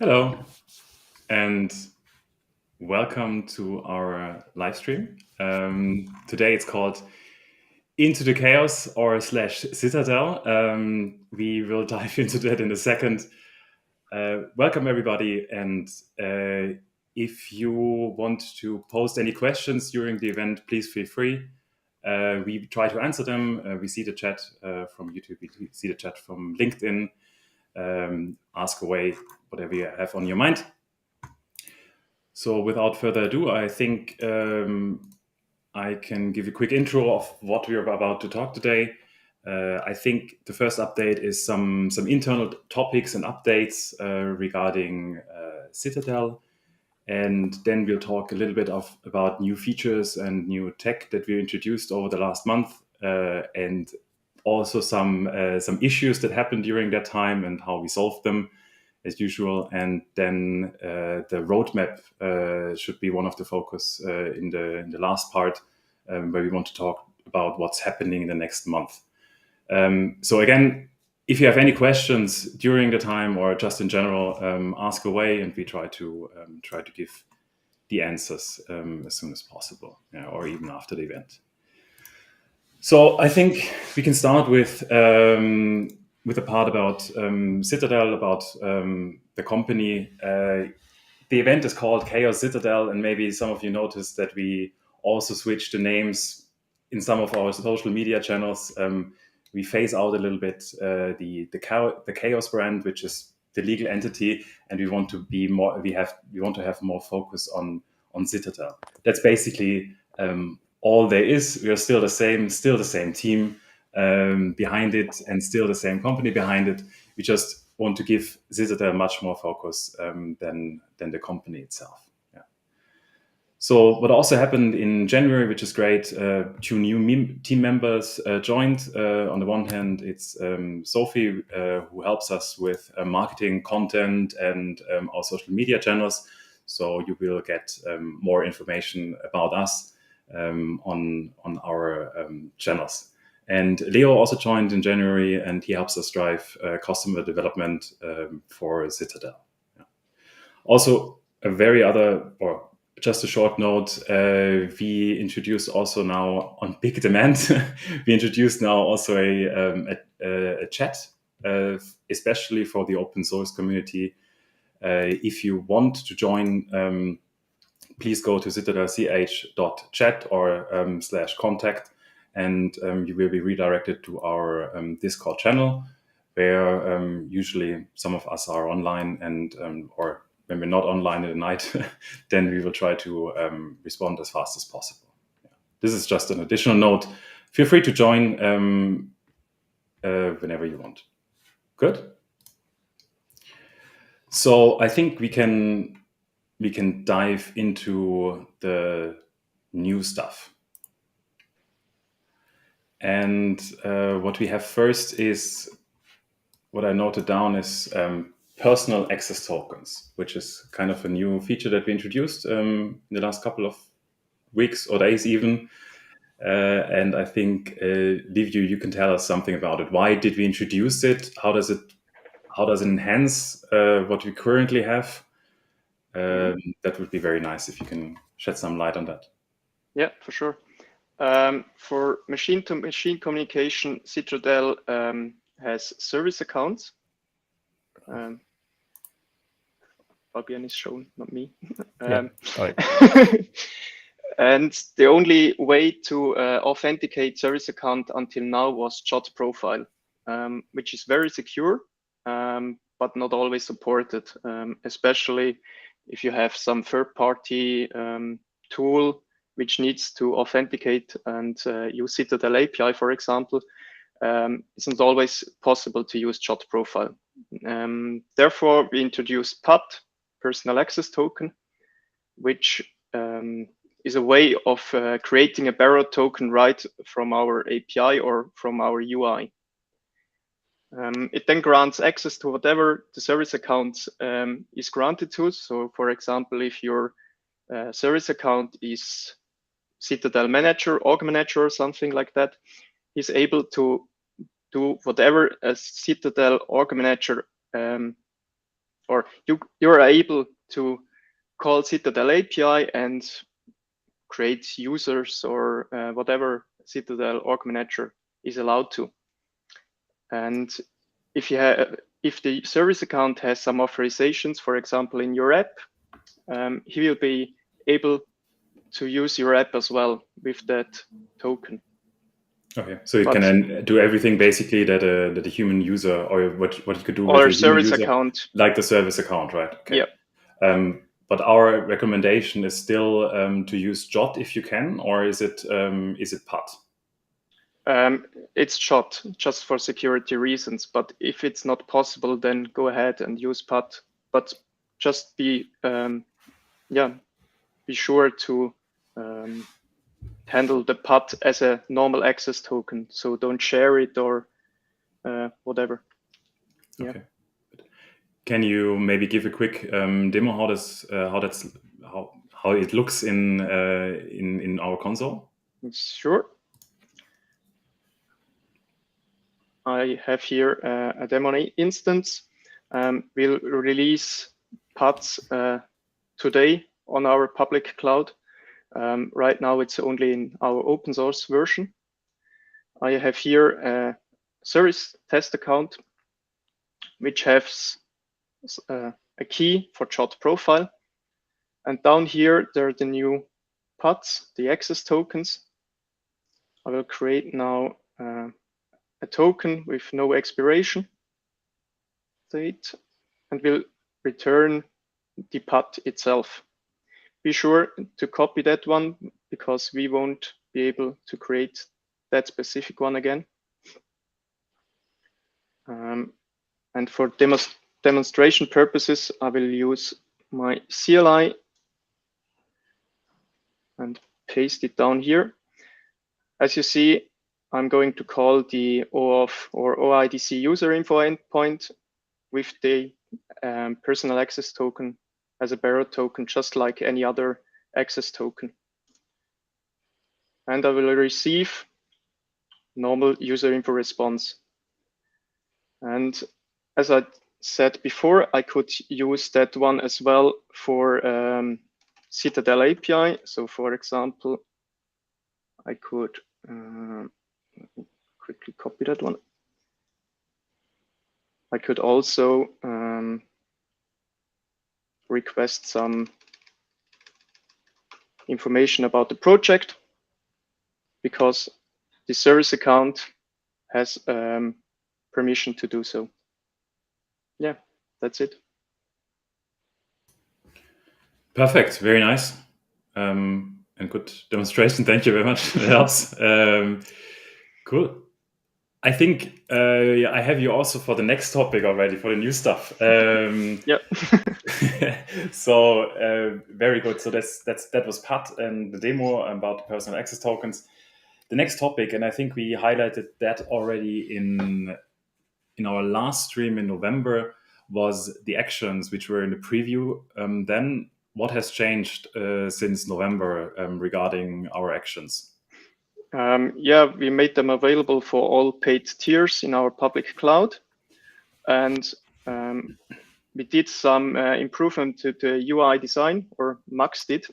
Hello, and welcome to our live stream. Today it's called Into the Chaos or slash Citadel. We will dive into that in a second. Welcome, everybody. And if you want to post any questions during the event, please feel free. We try to answer them. We see the chat from YouTube, we see the chat from LinkedIn. Ask away whatever you have on your mind. So without further ado, I think I can give a quick intro of what we're about to talk today. I think the first update is some internal topics and updates regarding Citadel. And then we'll talk a little bit about new features and new tech that we introduced over the last month, and also some issues that happened during that time and how we solved them, as usual. And then the roadmap should be one of the focus in the last part, where we want to talk about what's happening in the next month. So again, if you have any questions during the time or just in general, ask away, and we try to give the answers as soon as possible, or even after the event. So I think we can start with a part about Citadel, about the company. The event is called CAOS ZITADEL, and maybe some of you noticed that we also switched the names in some of our social media channels. We phase out a little bit the CAOS brand, which is the legal entity, and we want to be more. We want to have more focus on Citadel. That's basically all there is. We are still the same team behind it, and still the same company behind it. We just want to give Zitadel much more focus than the company itself. Yeah. So what also happened in January, which is great, 2 new team members joined. On the one hand, it's Sophie, who helps us with marketing, content, and our social media channels. So you will get more information about us on our channels. And Leo also joined in January, and he helps us drive customer development for Citadel. Yeah. Also, just a short note, we introduced also now on big demand, we introduced now also a chat, especially for the open source community. If you want to join, please go to citadelch.chat or /contact, and you will be redirected to our Discord channel, where usually some of us are online, and or when we're not online at night, then we will try to respond as fast as possible. Yeah. This is just an additional note. Feel free to join whenever you want. Good. So I think we can dive into the new stuff. And what we have first is, what I noted down is personal access tokens, which is kind of a new feature that we introduced in the last couple of weeks or days even. And I think, Livio, you can tell us something about it. Why did we introduce it? How does it enhance what we currently have? That would be very nice if you can shed some light on that. Yeah, for sure. For machine-to-machine communication, Citadel has service accounts. Fabian is shown, not me. And the only way to authenticate service account until now was chat profile, which is very secure, but not always supported, especially if you have some third-party tool which needs to authenticate and use Citadel API, for example. It's not always possible to use chat profile. Therefore, we introduced PAT, personal access token, which is a way of creating a bearer token right from our API or from our UI. It then grants access to whatever the service account is granted to. So, for example, if your service account is Citadel manager, org manager, or something like that, is able to do whatever a Citadel org manager or you are able to call ZITADEL API and create users or whatever ZITADEL org manager is allowed to. And if the service account has some authorizations, for example, in your app, he will be able to use your app as well with that token. Okay, so you can then do everything basically that a human user, or what you could do with a service human user, account, like the service account, right? Okay. Yeah. But our recommendation is still to use JOT if you can, or is it PUT? It's JOT just for security reasons. But if it's not possible, then go ahead and use PUT. But just be sure to handle the PUT as a normal access token. So don't share it or whatever. Okay. Yeah. Can you maybe give a quick demo how it looks in our console? Sure. I have here a demo instance. We'll release PUTs today on our public cloud. Right now, it's only in our open source version. I have here a service test account, which has a key for JOT profile. And down here, there are the new PUTs, the access tokens. I will create now a token with no expiration date, and will return the PUT itself. Be sure to copy that one because we won't be able to create that specific one again. And for demonstration purposes, I will use my CLI and paste it down here. As you see, I'm going to call the OAuth or OIDC user info endpoint with the personal access token as a bearer token, just like any other access token. And I will receive normal user info response. And as I said before, I could use that one as well for ZITADEL API. So for example, I could quickly copy that one. I could also request some information about the project because the service account has permission to do so. Yeah, that's it. Perfect, very nice. And good demonstration. Thank you very much. It helps. Cool. I think I have you also for the next topic already, for the new stuff. Yeah. So very good. So that was PUT and the demo about the personal access tokens. The next topic, and I think we highlighted that already in our last stream in November, was the actions which were in the preview. Then what has changed since November regarding our actions? Yeah, we made them available for all paid tiers in our public cloud. And we did some improvement to the UI design, or Max did.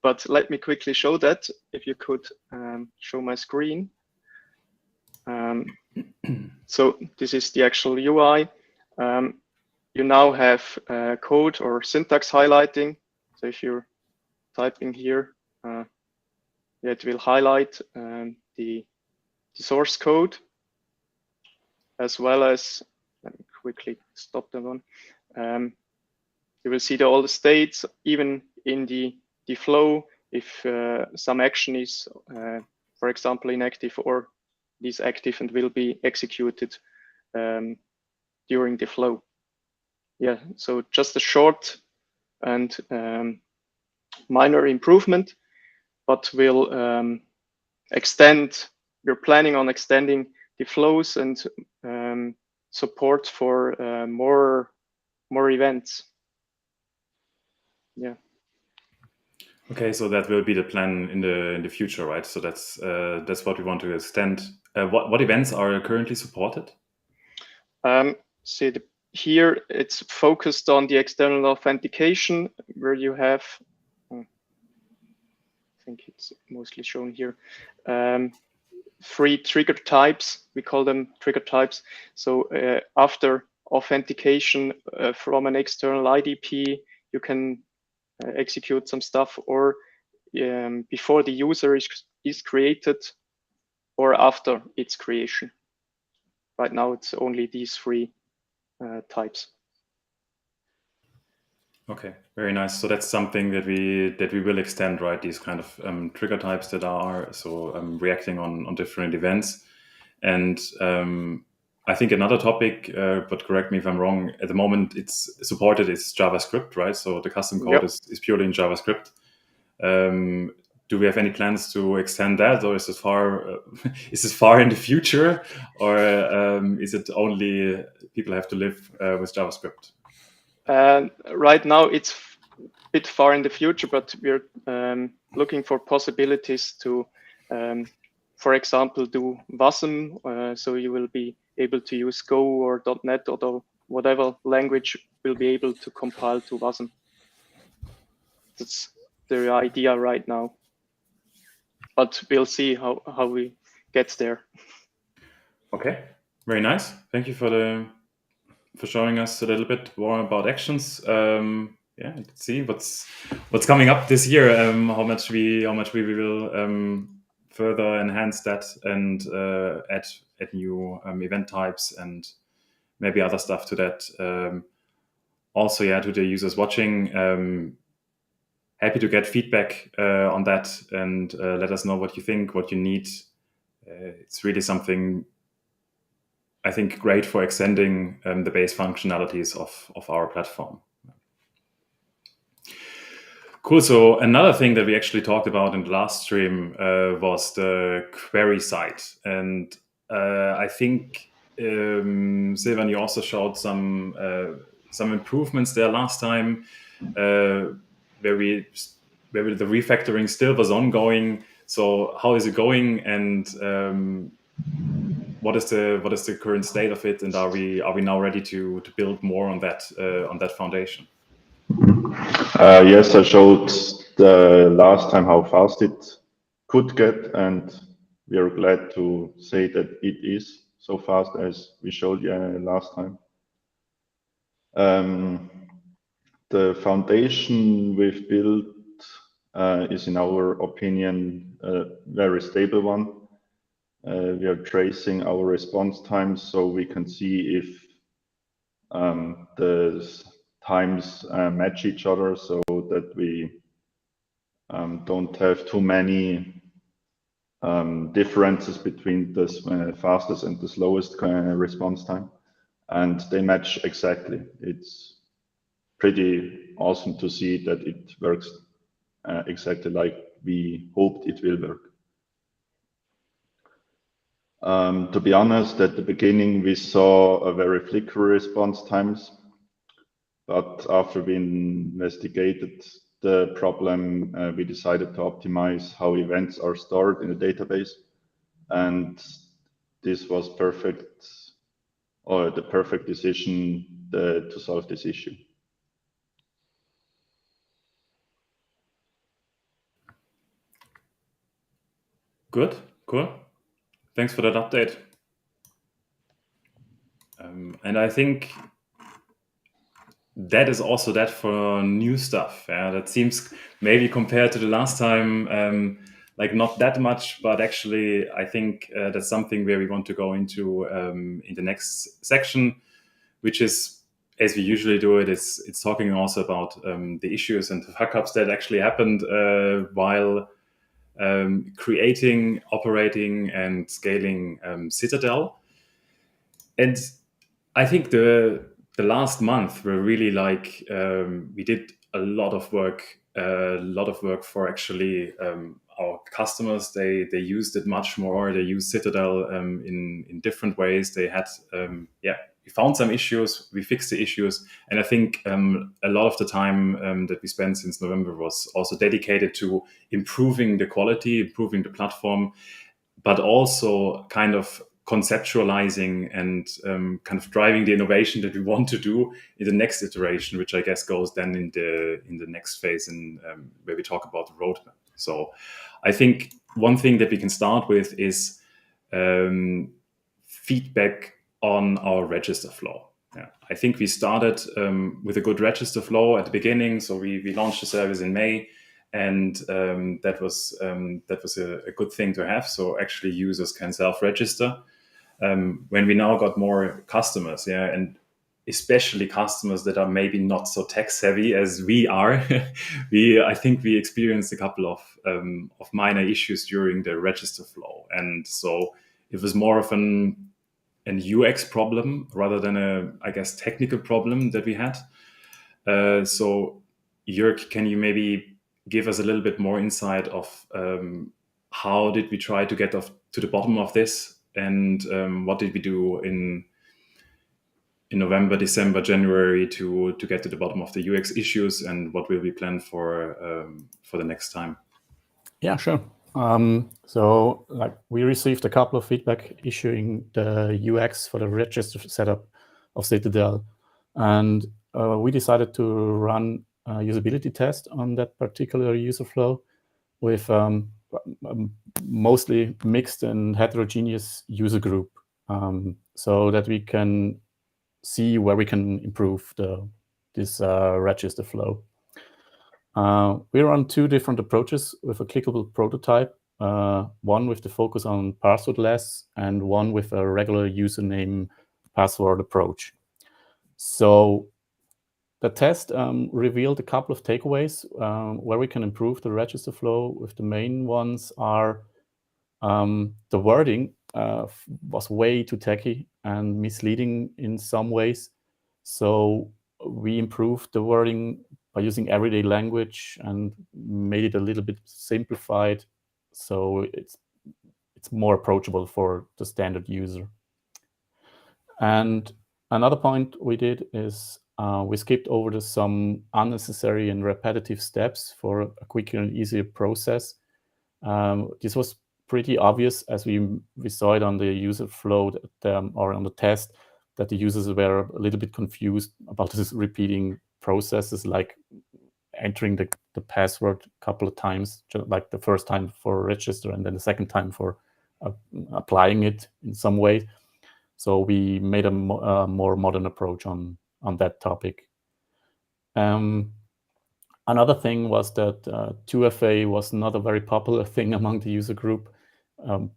But let me quickly show that. If you could show my screen. So this is the actual UI. You now have code or syntax highlighting. So if you're typing here, it will highlight the source code, as well as, let me quickly stop that one. You will see all the states, even in the flow, if some action is, for example, inactive or is active and will be executed during the flow. Yeah, so just a short and minor improvement, but we'll extend, we're planning on extending the flows and support for more events. Yeah. Okay, so that will be the plan in the future, right? So that's what we want to extend. What events are currently supported? See, here it's focused on the external authentication, where you have, I think it's mostly shown here, 3 trigger types. We call them trigger types. So after authentication from an external IDP, you can execute some stuff, or before the user is created, or after its creation. Right now, it's only these 3 types. Okay, very nice. So that's something that we will extend, right? These kind of trigger types that are reacting on different events. And I think another topic, but correct me if I'm wrong, at the moment it's supported is JavaScript, right? So the custom code is purely in JavaScript. Do we have any plans to extend that, or is this far in the future, or is it only people have to live with JavaScript? Right now, it's a bit far in the future, but we're looking for possibilities to, for example, do WASM. So you will be able to use Go or .NET or whatever language will be able to compile to WASM. That's the idea right now. But we'll see how we get there. Okay, very nice. Thank you for showing us a little bit more about actions. Yeah, let's see what's coming up this year. How much we will further enhance that and add new event types and maybe other stuff to that. Also, yeah, to the users watching, happy to get feedback on that and let us know what you think, what you need. It's really something I think great for extending the base functionalities of our platform. Cool. So another thing that we actually talked about in the last stream was the query side. And I think, Silvan, you also showed some improvements there last time, where the refactoring still was ongoing. So how is it going, and what is the current state of it, and are we now ready to build more on that foundation? Yes, I showed the last time how fast it could get, and we are glad to say that it is so fast as we showed you last time. The foundation we've built is, in our opinion, a very stable one. We are tracing our response times so we can see if the times match each other, so that we don't have too many differences between the fastest and the slowest response time, and they match exactly. It's pretty awesome to see that it works exactly like we hoped it will work. To be honest, at the beginning we saw a very flickery response times, but after we investigated the problem, we decided to optimize how events are stored in the database, and this was perfect, or the perfect decision to solve this issue. Good, cool. Thanks for that update. And I think that is also that for new stuff. Yeah, that seems maybe compared to the last time, like not that much, but actually I think that's something where we want to go into in the next section, which is, as we usually do it, it's talking also about the issues and the fuck-ups that actually happened while creating, operating, and scaling ZITADEL. And I think the last month were really like we did a lot of work for actually our customers. They used it much more. They used ZITADEL in different ways. They had we found some issues. We fixed the issues, and I think a lot of the time that we spent since November was also dedicated to improving the quality, improving the platform, but also kind of conceptualizing and kind of driving the innovation that we want to do in the next iteration, which I guess goes then in the next phase, and where we talk about the roadmap. So I think one thing that we can start with is feedback on our register flow. Yeah, I think we started with a good register flow at the beginning. So we launched the service in May, and that was a good thing to have. So actually, users can self-register. When we now got more customers, and especially customers that are maybe not so tech savvy as we are, I think we experienced a couple of minor issues during the register flow, and so it was more of an UX problem rather than a, I guess, technical problem that we had. So Jörg, can you maybe give us a little bit more insight of how did we try to get to the bottom of this, and what did we do in November, December, January to get to the bottom of the UX issues, and what will we plan for the next time? Yeah, sure. So like we received a couple of feedback issuing the UX for the register setup of ZITADEL, and we decided to run a usability test on that particular user flow with mostly mixed and heterogeneous user group, so that we can see where we can improve this register flow. We run two different approaches with a clickable prototype, one with the focus on passwordless and one with a regular username password approach. So the test revealed a couple of takeaways where we can improve the register flow. With the main ones are the wording was way too techy and misleading in some ways. So we improved the wording by using everyday language and made it a little bit simplified, so it's more approachable for the standard user. And another point we did is we skipped over some unnecessary and repetitive steps for a quicker and easier process. This was pretty obvious as we saw it on the user flow or on the test, that the users were a little bit confused about this repeating processes, like entering the password a couple of times, like the first time for register and then the second time for applying it in some way. So we made a more modern approach on that topic. Another thing was that 2FA was not a very popular thing among the user group.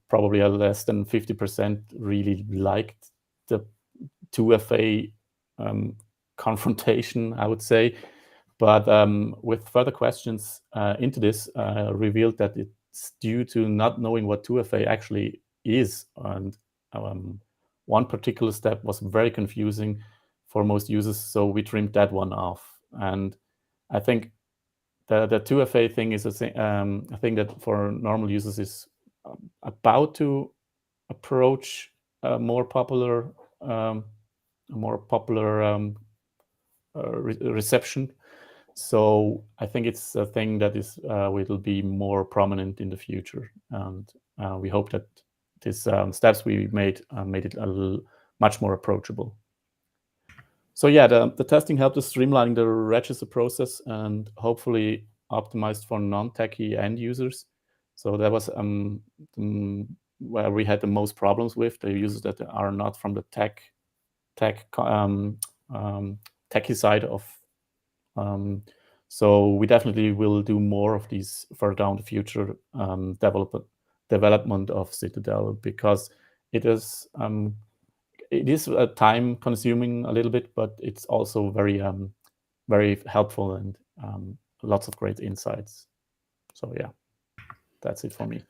Probably less than 50% really liked the 2FA confrontation, I would say. But with further questions into this, revealed that it's due to not knowing what 2FA actually is. And one particular step was very confusing for most users, so we trimmed that one off. And I think the 2FA thing is a thing that for normal users is about to approach a more popular reception. So I think it's a thing that is will be more prominent in the future, and we hope that these steps we made it much more approachable. So yeah, the testing helped us streamlining the register process and hopefully optimized for non-techie end users. So that was where we had the most problems with the users that are not from the techie side of. So we definitely will do more of these further down the future development of ZITADEL, because it is time consuming a little bit, but it's also very very helpful and lots of great insights. So yeah, that's it for me.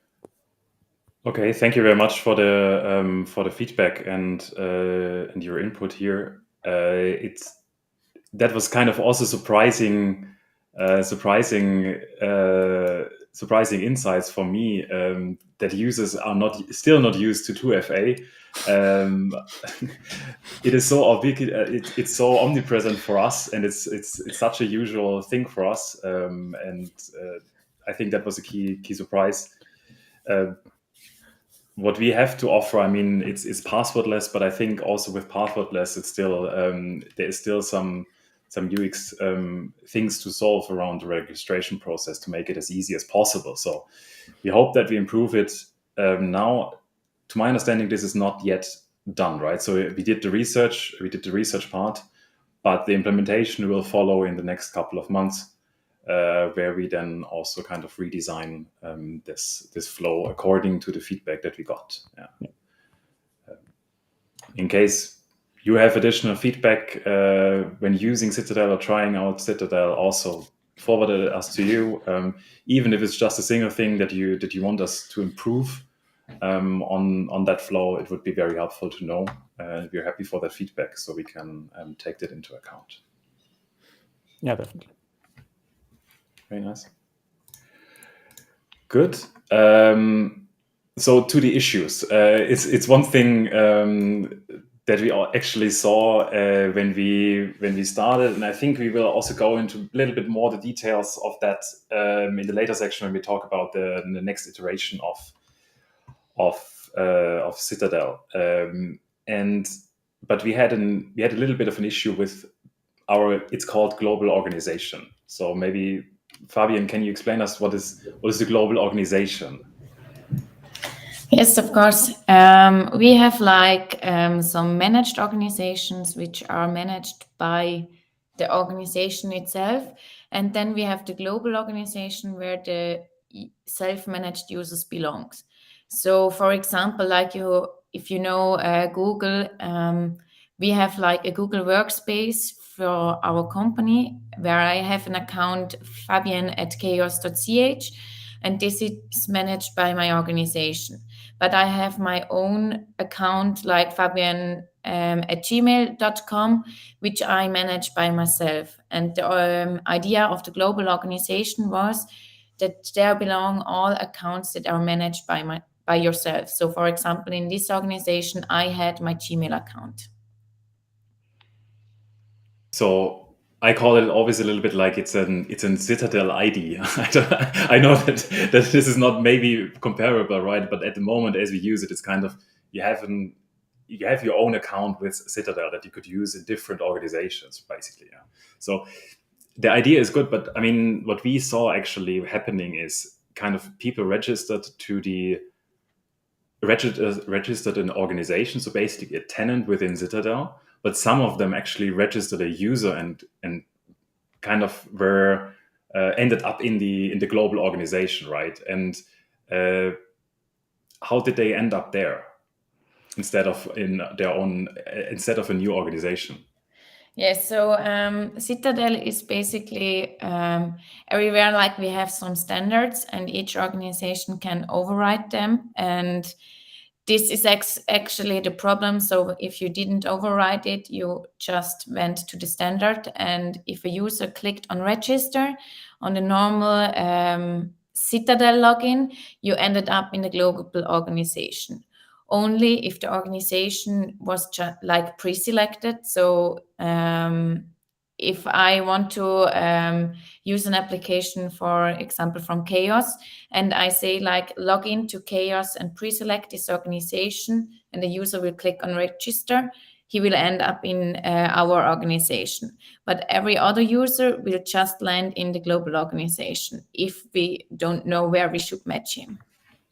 Okay, thank you very much for the feedback and your input here. That was kind of also surprising insights for me, that users are still not used to 2FA. It is so ubiquitous, it's so omnipresent for us, and it's such a usual thing for us, and I think that was a key surprise. what we have to offer, I mean, it's passwordless, but I think also with passwordless, it's still there is still some UX things to solve around the registration process to make it as easy as possible. So we hope that we improve it. Now, to my understanding, this is not yet done, right? So we did the research part, but the implementation will follow in the next couple of months, where we then also kind of redesign this flow according to the feedback that we got. Yeah. In case you have additional feedback when using Citadel or trying out Citadel, also forwarded us to you. Even if it's just a single thing that you want us to improve on that flow, it would be very helpful to know. We're happy for that feedback, so we can take that into account. Yeah, definitely. Very nice. Good. So to the issues, it's one thing that we actually saw when we started, and I think we will also go into a little bit more the details of that in the later section when we talk about the next iteration of Citadel. But we had a little bit of an issue with it's called global organization. So maybe Fabian, can you explain us what is the global organization? Yes, of course. We have some managed organizations which are managed by the organization itself. And then we have the global organization where the self-managed users belongs. So for example, if you know Google, we have like a Google workspace for our company where I have an account, fabian@caos.ch, and this is managed by my organization. But I have my own account like fabian@gmail.com, which I manage by myself. And the idea of the global organization was that there belong all accounts that are managed by yourself. So for example, in this organization, I had my Gmail account. So I call it always a little bit like it's an Citadel ID. I know that this is not maybe comparable, right? But at the moment, as we use it, it's kind of you have your own account with Citadel that you could use in different organizations, basically. Yeah. So the idea is good, but I mean, what we saw actually happening is kind of people registered an organization, so basically a tenant within Citadel. But some of them actually registered a user and kind of were ended up in the global organization, right? And how did they end up there instead of a new organization? Yes, so Citadel is basically everywhere. Like we have some standards, and each organization can override them, and this is actually the problem. So if you didn't override it, you just went to the standard. And if a user clicked on register on the normal Citadel login, you ended up in the global organization. Only if the organization was like pre-selected. So if I want to use an application, for example, from CAOS, and I say like log into CAOS and pre-select this organization, and the user will click on register, he will end up in our organization. But every other user will just land in the global organization if we don't know where we should match him.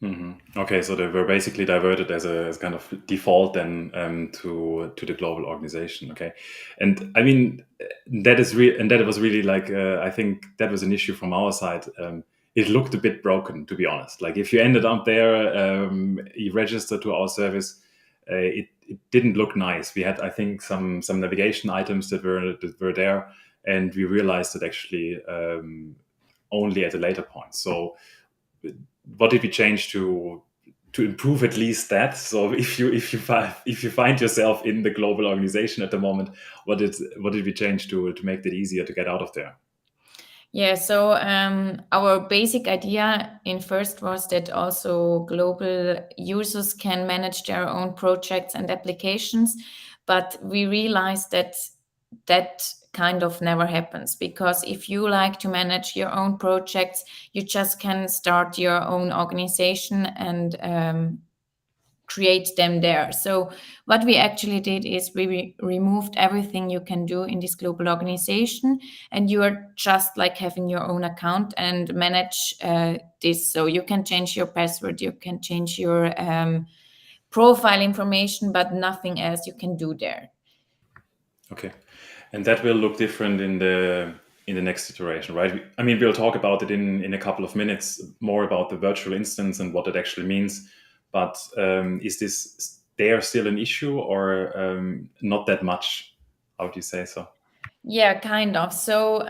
Mm-hmm. Okay, so they were basically diverted as kind of default then to the global organization. Okay, and I mean that was really like I think that was an issue from our side. It looked a bit broken, to be honest. Like if you ended up there, you registered to our service, it didn't look nice. We had, I think, some navigation items that were there, and we realized it actually only at a later point. So what did we change to improve at least that? So if you find yourself in the global organization at the moment, what did we change to make it easier to get out of there? Yeah, so our basic idea in first was that also global users can manage their own projects and applications, but we realized that kind of never happens, because if you like to manage your own projects, you just can start your own organization and create them there. So what we actually did is we removed everything you can do in this global organization, and you are just like having your own account and manage this. So you can change your password, you can change your profile information, but nothing else you can do there. Okay, and that will look different in the next iteration, right? I mean, we'll talk about it in a couple of minutes, more about the virtual instance and what it actually means. But is this there still an issue, or not that much? How do you say so? Yeah, kind of. So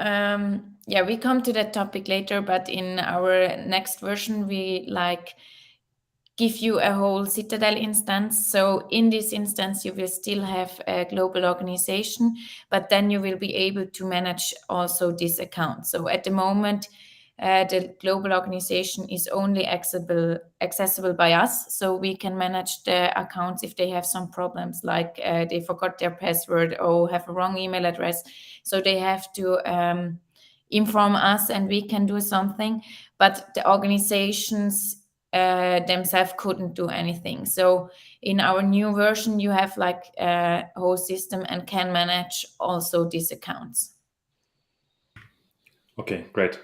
yeah, we come to that topic later, but in our next version, we like give you a whole Citadel instance. So in this instance, you will still have a global organization, but then you will be able to manage also this account. So at the moment, the global organization is only accessible by us. So we can manage the accounts if they have some problems, like they forgot their password or have a wrong email address. So they have to inform us and we can do something. But the organizations themselves couldn't do anything. So in our new version, you have like a whole system and can manage also these accounts. Okay, great.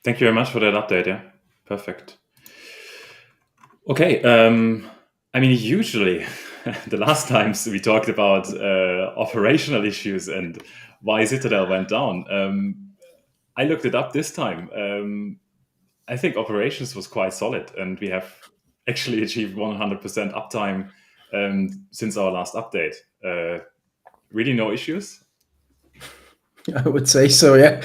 Thank you very much for that update. Yeah, perfect. Okay, I mean, usually the last times we talked about operational issues and why Citadel went down. I looked it up this time. I think operations was quite solid, and we have actually achieved 100% uptime since our last update. Really no issues? I would say so, yeah.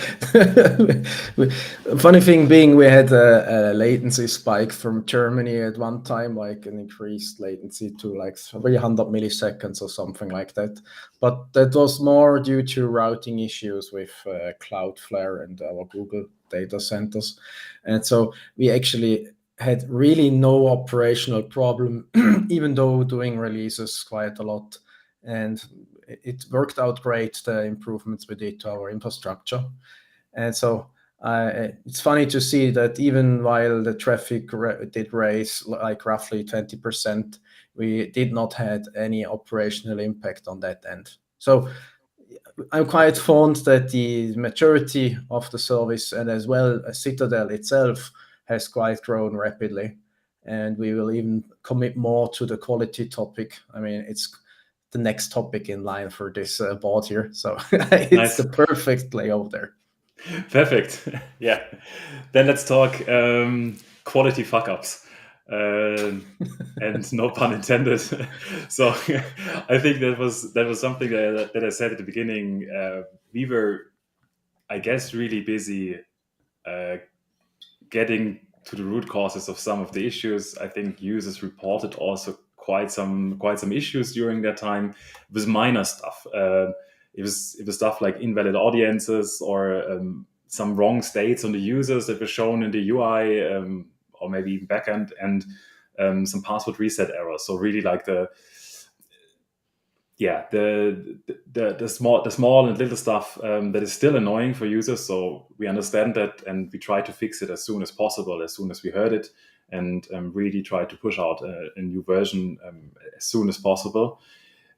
Funny thing being, we had a latency spike from Germany at one time, like an increased latency to like 300 milliseconds or something like that. But that was more due to routing issues with Cloudflare and our Google data centers. And so we actually had really no operational problem, even though doing releases quite a lot. And it worked out great, the improvements we did to our infrastructure. And so it's funny to see that even while the traffic did raise like roughly 20%, we did not have any operational impact on that end. So I'm quite fond that the maturity of the service and as well as Citadel itself has quite grown rapidly. And we will even commit more to the quality topic. I mean, it's the next topic in line for this board here. So it's Nice. the perfect layout there. Perfect. Yeah. Then let's talk quality fuck-ups. And no pun intended. So I think that was something that I said at the beginning. We were, I guess, really busy getting to the root causes of some of the issues. I think users reported also quite some issues during that time. It was minor stuff. It was stuff like invalid audiences or some wrong states on the users that were shown in the UI or maybe even backend, and some password reset errors. So really like the small and little stuff that is still annoying for users. So we understand that, and we try to fix it as soon as possible, as soon as we heard it, and really try to push out a new version as soon as possible.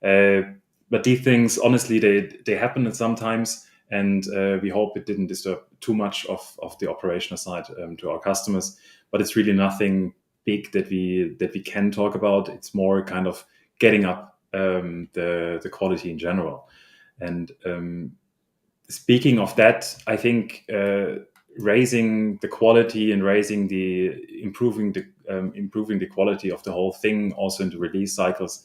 But these things, honestly, they happen sometimes, and we hope it didn't disturb too much of the operational side to our customers. But it's really nothing big that we can talk about. It's more kind of getting up the quality in general. And speaking of that, I think raising the quality and improving the quality of the whole thing, also in the release cycles,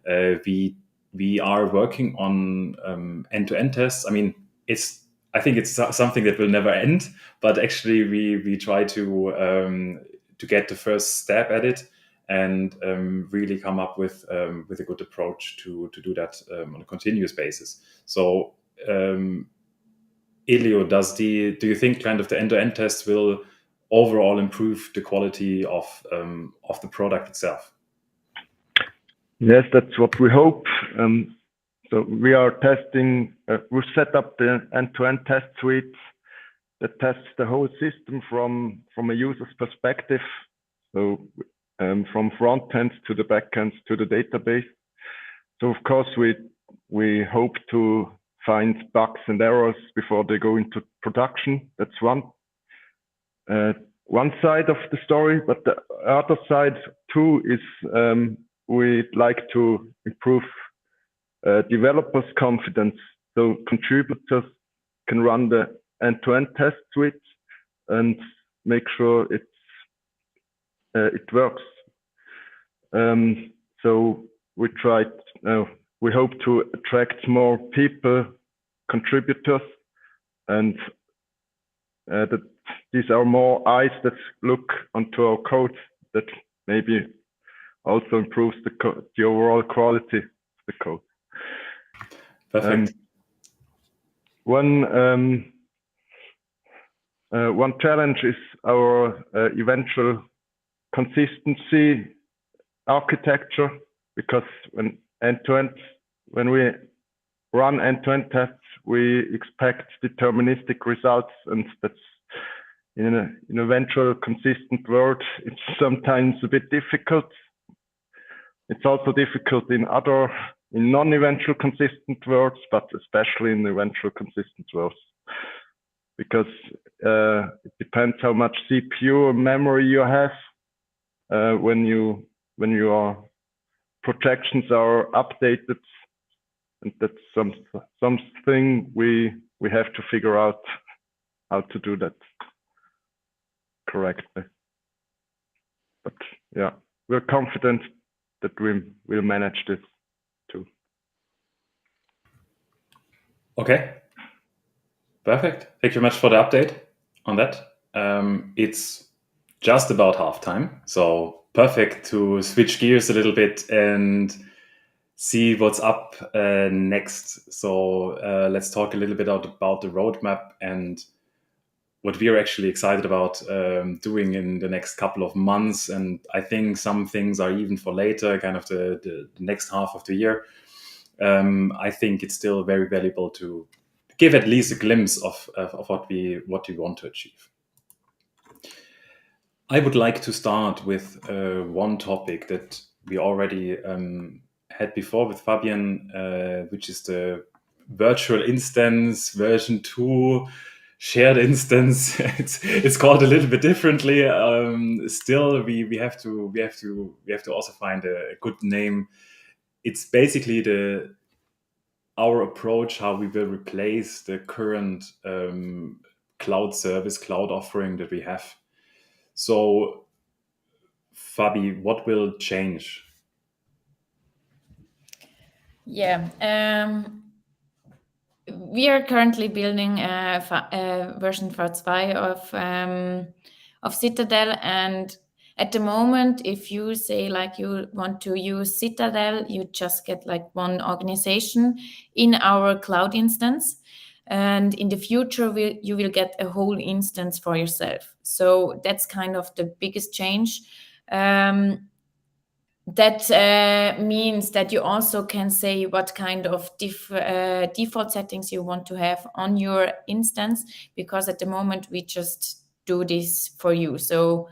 we are working on end-to-end tests. I mean, I think it's something that will never end, but actually we try to get the first step at it, and really come up with a good approach to do that on a continuous basis. So, Elio, do you think kind of the end-to-end tests will overall improve the quality of the product itself? Yes, that's what we hope. So we are testing. We've set up the end-to-end test suite that tests the whole system from a user's perspective. So from front end to the back end to the database. So of course we hope to find bugs and errors before they go into production. That's one side of the story, but the other side too is we'd like to improve developers' confidence, so contributors can run the end-to-end test suite and make sure it works. So we hope to attract more people, contributors, and that these are more eyes that look onto our code, that maybe also improves the overall quality of the code. Perfect. One challenge is our eventual consistency architecture, because when we run end-to-end tests, we expect deterministic results, and that's in an eventual consistent world, it's sometimes a bit difficult. It's also difficult in non-eventual consistent worlds, but especially in eventual consistent worlds, because it depends how much CPU and memory you have when your projections are updated, and that's something we have to figure out how to do that correctly. But yeah, we're confident that we will manage this too. Okay, perfect. Thank you very much for the update on that. It's just about halftime, so perfect to switch gears a little bit and see what's up next. So let's talk a little bit about the roadmap and what we are actually excited about doing in the next couple of months. And I think some things are even for later, kind of the next half of the year. I think it's still very valuable to give at least a glimpse of what we want to achieve. I would like to start with one topic that we already had before with Fabian, which is the virtual instance version 2 shared instance. It's called a little bit differently. Still, we have to also find a good name. It's basically our approach how we will replace the current cloud service, cloud offering that we have. So, Fabi, what will change? Yeah, we are currently building version 4.2 of Zitadel, and at the moment, if you say like you want to use Zitadel, you just get like one organization in our cloud instance. And in the future, you will get a whole instance for yourself. So that's kind of the biggest change. That means that you also can say what kind of default settings you want to have on your instance, because at the moment we just do this for you. So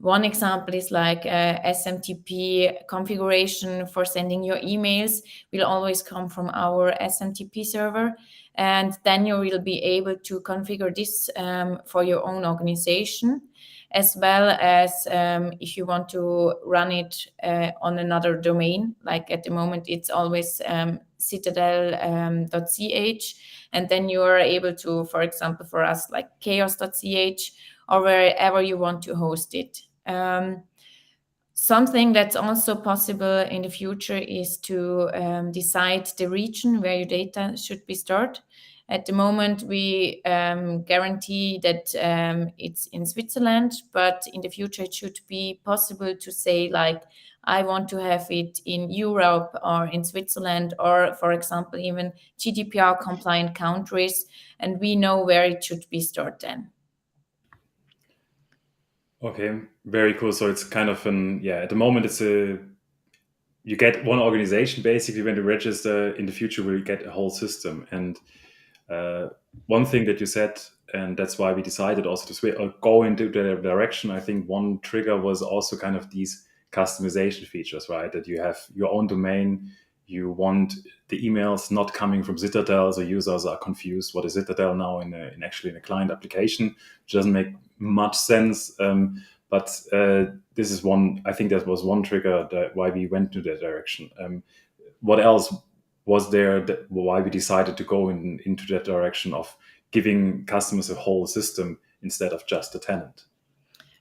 one example is like SMTP configuration for sending your emails will always come from our SMTP server. And then you will be able to configure this for your own organization, as well as if you want to run it on another domain. Like at the moment, it's always ZITADEL.ch. And then you are able to, for example, for us, like CAOS.ch, or wherever you want to host it. Something that's also possible in the future is to decide the region where your data should be stored. At the moment, we guarantee that it's in Switzerland, but in the future, it should be possible to say, like, I want to have it in Europe or in Switzerland, or, for example, even GDPR compliant countries, and we know where it should be stored then. Okay, very cool. So it's kind of at the moment you get one organization basically when you register. In the future, we'll get a whole system. And one thing that you said, and that's why we decided also to go into the direction, I think one trigger was also kind of these customization features, right? That you have your own domain, you want the emails not coming from Zitadel, so users are confused. What is Zitadel now in a client application? Which doesn't make much sense. But this is one. I think that was one trigger why we went to that direction. What else was there why we decided to go into that direction of giving customers a whole system instead of just a tenant?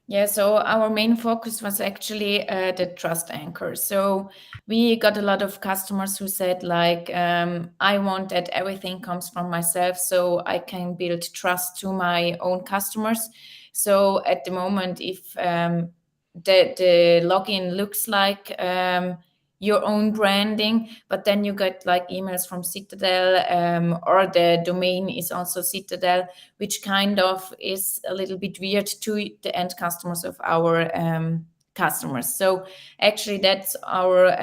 Yeah, so our main focus was actually the trust anchor. So we got a lot of customers who said like, I want that everything comes from myself so I can build trust to my own customers. So at the moment, if the login looks like your own branding, but then you get like emails from Zitadel, or the domain is also Zitadel, which kind of is a little bit weird to the end customers of our customers. So actually that's our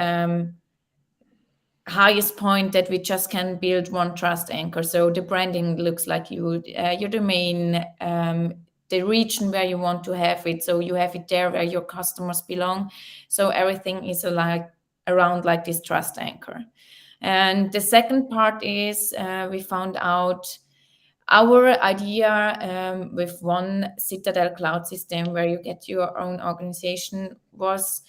highest point, that we just can build one trust anchor. So the branding looks like you, your domain, the region where you want to have it. So you have it there where your customers belong. So everything is around like this trust anchor. And the second part is we found out our idea with one Zitadel cloud system where you get your own organization was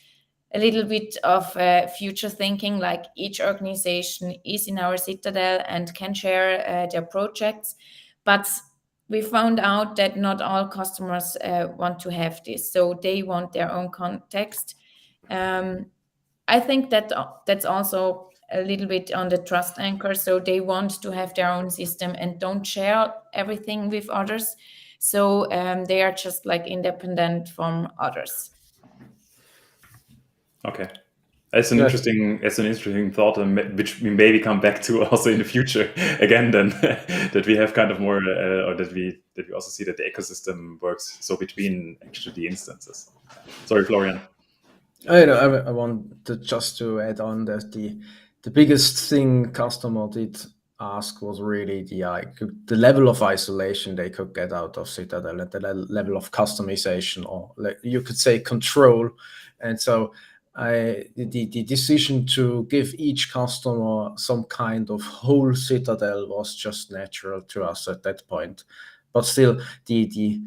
a little bit of future thinking, like each organization is in our Zitadel and can share their projects. But we found out that not all customers want to have this. So they want their own context. I think that that's also a little bit on the trust anchor. So they want to have their own system and don't share everything with others. So they are just like independent from others. Okay, it's an interesting thought, which we maybe come back to also in the future again. Then that we have kind of more, or that we also see that the ecosystem works so between actually the instances. Sorry, Florian. I wanted just to add on that the biggest thing customer did ask was really the level of isolation they could get out of Zitadel, and the level of customization, or you could say control. And so the decision to give each customer some kind of whole Zitadel was just natural to us at that point. But still, the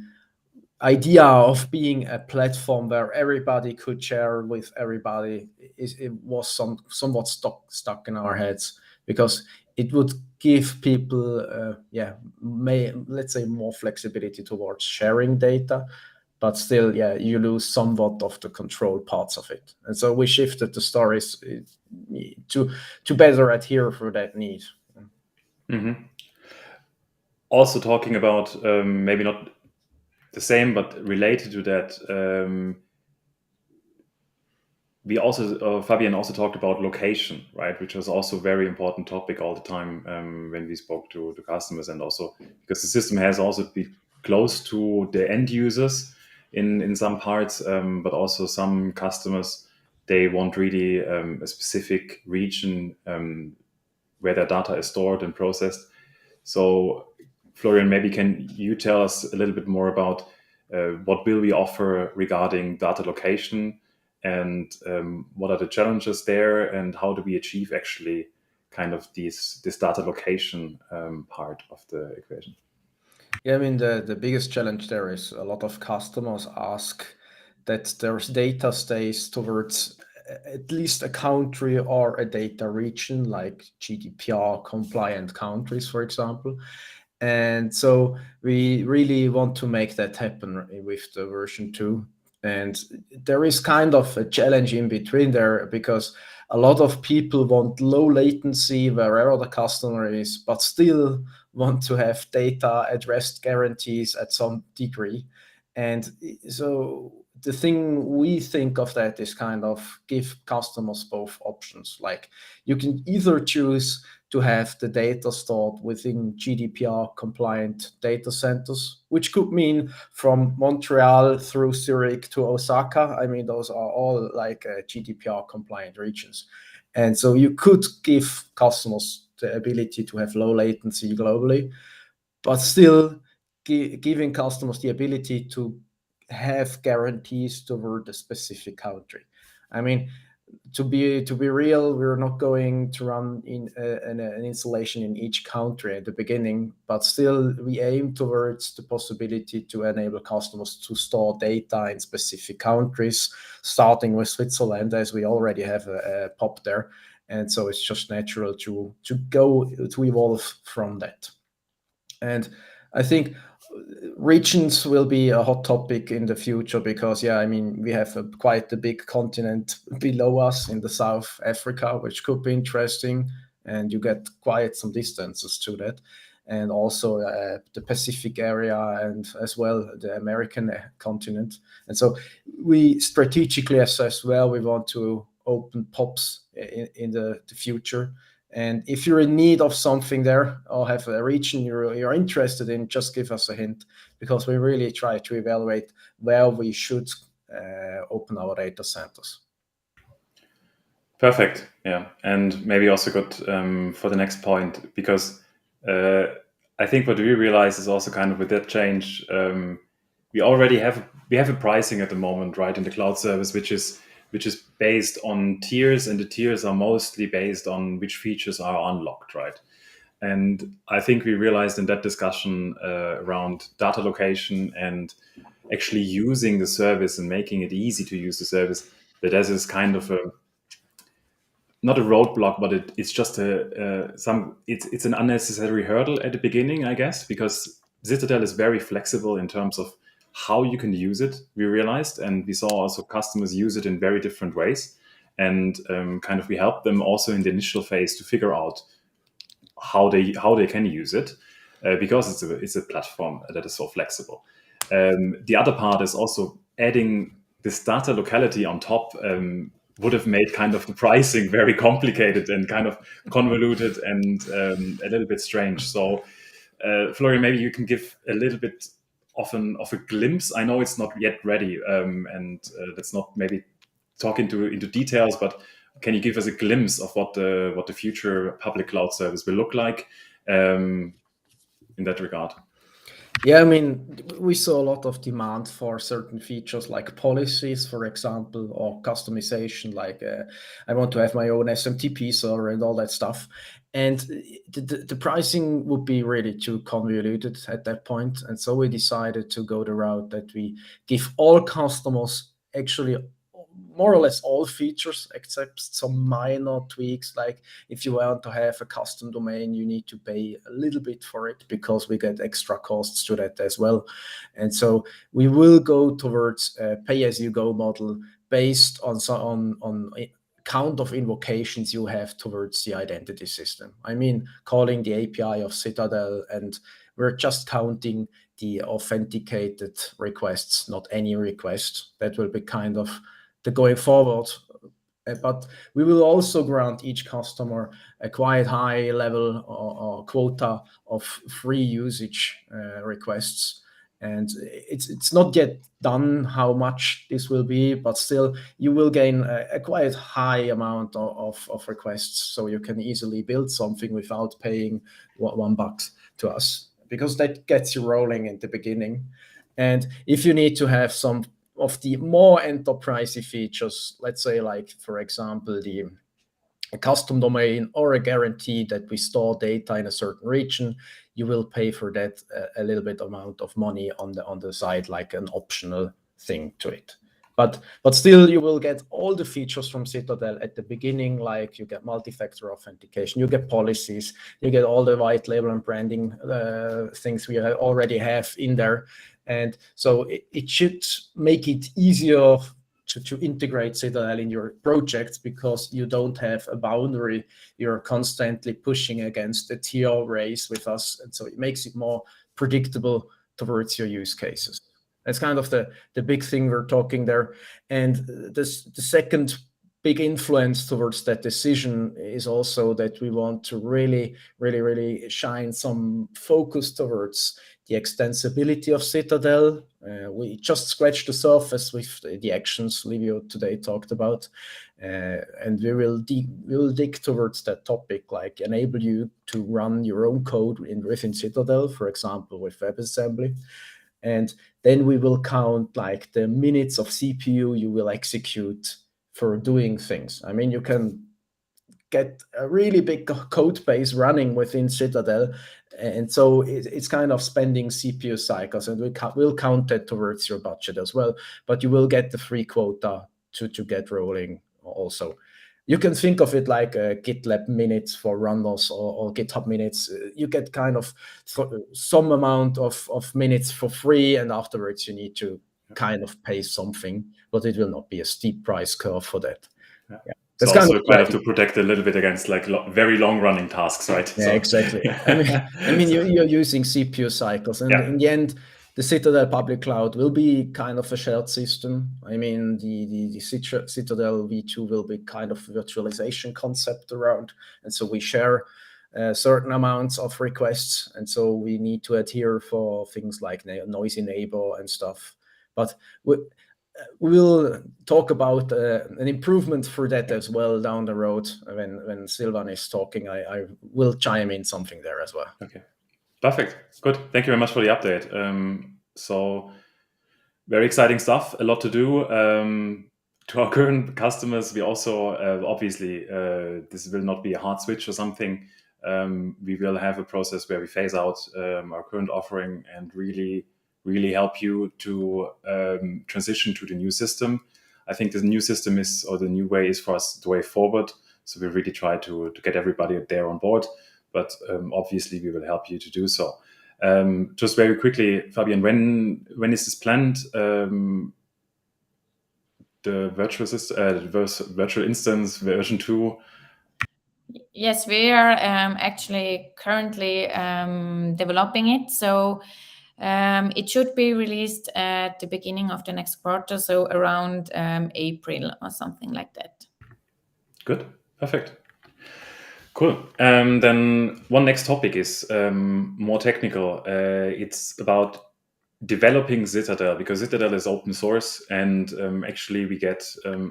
idea of being a platform where everybody could share with everybody it was somewhat stuck in our heads, because it would give people let's say more flexibility towards sharing data, but still you lose somewhat of the control parts of it. And so we shifted the stories to better adhere for that need. Mm-hmm. Also talking about maybe not the same, but related to that, we also Fabian also talked about location, right? Which was also a very important topic all the time when we spoke to the customers, and also because the system has also to be close to the end users in some parts, but also some customers, they want really a specific region where their data is stored and processed. So Florian, maybe can you tell us a little bit more about what will we offer regarding data location, and what are the challenges there, and how do we achieve actually kind of this data location part of the equation? Yeah, I mean, the biggest challenge there is a lot of customers ask that their data stays towards at least a country or a data region, like GDPR compliant countries, for example. And so we really want to make that happen with the version 2. And there is kind of a challenge in between there, because a lot of people want low latency wherever the customer is, but still want to have data at rest guarantees at some degree. And so the thing we think of that is kind of give customers both options. Like you can either choose to have the data stored within GDPR compliant data centers, which could mean from Montreal through Zurich to Osaka. I mean, those are all like GDPR compliant regions. And so you could give customers the ability to have low latency globally, but still giving customers the ability to have guarantees toward a specific country. I mean, to be real, we're not going to run in an installation in each country at the beginning, but still we aim towards the possibility to enable customers to store data in specific countries, starting with Switzerland, as we already have a POP there. And so it's just natural to evolve from that. And I think regions will be a hot topic in the future because, yeah, I mean, we have quite a big continent below us in the South Africa, which could be interesting, and you get quite some distances to that. And also the Pacific area and as well the American continent. And so we strategically assess where we want to open POPs in the future. And if you're in need of something there or have a region you're interested in, just give us a hint, because we really try to evaluate where we should open our data centers. Perfect. Yeah. And maybe also good for the next point, because I think what we realize is also kind of with that change, we already have a pricing at the moment, right, in the cloud service, which is based on tiers, and the tiers are mostly based on which features are unlocked, right? And I think we realized in that discussion around data location and actually using the service and making it easy to use the service, that as is kind of not a roadblock, but it's just it's an unnecessary hurdle at the beginning, I guess, because ZITADEL is very flexible in terms of how you can use it, we realized, and we saw also customers use it in very different ways. And kind of we helped them also in the initial phase to figure out how they can use it, because it's a platform that is so flexible. The other part is also adding this data locality on top would have made kind of the pricing very complicated and kind of convoluted and a little bit strange. So Florian, maybe you can give a little bit of a glimpse. I know it's not yet ready, and let's not maybe talk into details, but can you give us a glimpse of what the future public cloud service will look like in that regard? Yeah, I mean, we saw a lot of demand for certain features like policies, for example, or customization, like I want to have my own SMTP server and all that stuff. And the pricing would be really too convoluted at that point. And so we decided to go the route that we give all customers actually more or less all features except some minor tweaks. Like if you want to have a custom domain, you need to pay a little bit for it because we get extra costs to that as well. And so we will go towards a pay-as-you-go model based on count of invocations you have towards the identity system. I mean, calling the API of ZITADEL, and we're just counting the authenticated requests, not any request. That will be kind of the going forward. But we will also grant each customer a quite high level or quota of free usage requests. And it's not yet done how much this will be, but still you will gain a quite high amount of requests. So you can easily build something without paying $1 to us, because that gets you rolling in the beginning. And if you need to have some of the more enterprisey features, let's say like, for example, a custom domain or a guarantee that we store data in a certain region, you will pay for that a little bit amount of money on the side, like an optional thing to it. But still, you will get all the features from ZITADEL at the beginning, like you get multi-factor authentication, you get policies, you get all the white label and branding things we already have in there. And so it should make it easier to integrate ZITADEL in your projects, because you don't have a boundary you're constantly pushing against the tier race with us. And so it makes it more predictable towards your use cases. That's kind of the big thing we're talking there. And the second big influence towards that decision is also that we want to really, really, really shine some focus towards the extensibility of ZITADEL. We just scratched the surface with the actions Livio today talked about. And we will dig towards that topic, like enable you to run your own code within ZITADEL, for example, with WebAssembly. And then we will count like the minutes of CPU you will execute for doing things. I mean, you can get a really big code base running within Citadel, and so it's kind of spending CPU cycles, and we'll count that towards your budget as well. But you will get the free quota to get rolling also. You can think of it like GitLab minutes for runners or GitHub minutes. You get kind of some amount of minutes for free, and afterwards you need to kind of pay something, but it will not be a steep price curve for that. Yeah. That's so also kind of to protect a little bit against like very long running tasks, right? Yeah, exactly. I mean, you're using CPU cycles, and in the end, the Citadel public cloud will be kind of a shared system. I mean, the Citadel V2 will be kind of virtualization concept around, and so we share certain amounts of requests, and so we need to adhere for things like noisy neighbor and stuff. But we'll talk about an improvement for that as well down the road. When Silvan is talking, I will chime in something there as well. Okay, perfect. Good. Thank you very much for the update. So very exciting stuff, a lot to do. To our current customers, we also, obviously, this will not be a hard switch or something. We will have a process where we phase out our current offering and really help you to transition to the new system. I think the new system is, or the new way is for us the way forward. So we really try to get everybody there on board, but obviously we will help you to do so. Just very quickly, Fabian, when is this planned? The virtual system, virtual instance version 2. Yes, we are actually currently developing it. So it should be released at the beginning of the next quarter, so around April or something like that. Good, perfect. Cool. Then one next topic is more technical. It's about developing Zitadel, because Zitadel is open source, and actually we get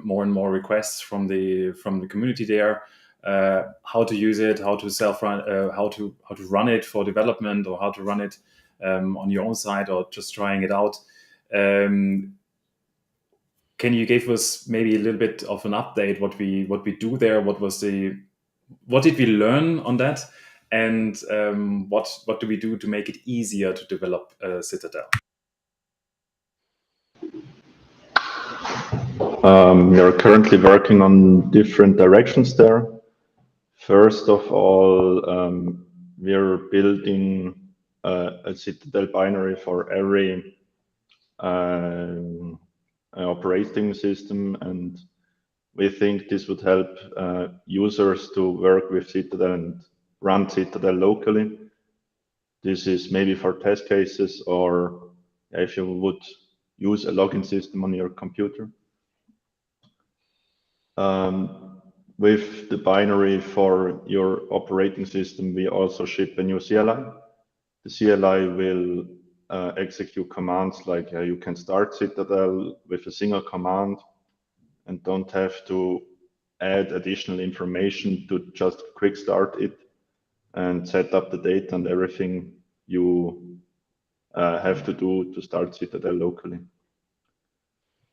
more and more requests from the community there. How to use it, how to self-run, how to run it for development, or how to run it on your own side, or just trying it out. Can you give us maybe a little bit of an update what we do there? What did we learn on that, and what do we do to make it easier to develop Zitadel? We are currently working on different directions there. First of all, we're building a Citadel binary for every operating system, and we think this would help users to work with Citadel and run Citadel locally. This is maybe for test cases, or if you would use a login system on your computer. With the binary for your operating system, we also ship a new CLI. The CLI will execute commands like you can start Citadel with a single command and don't have to add additional information to just quick start it and set up the data and everything you have to do to start Citadel locally.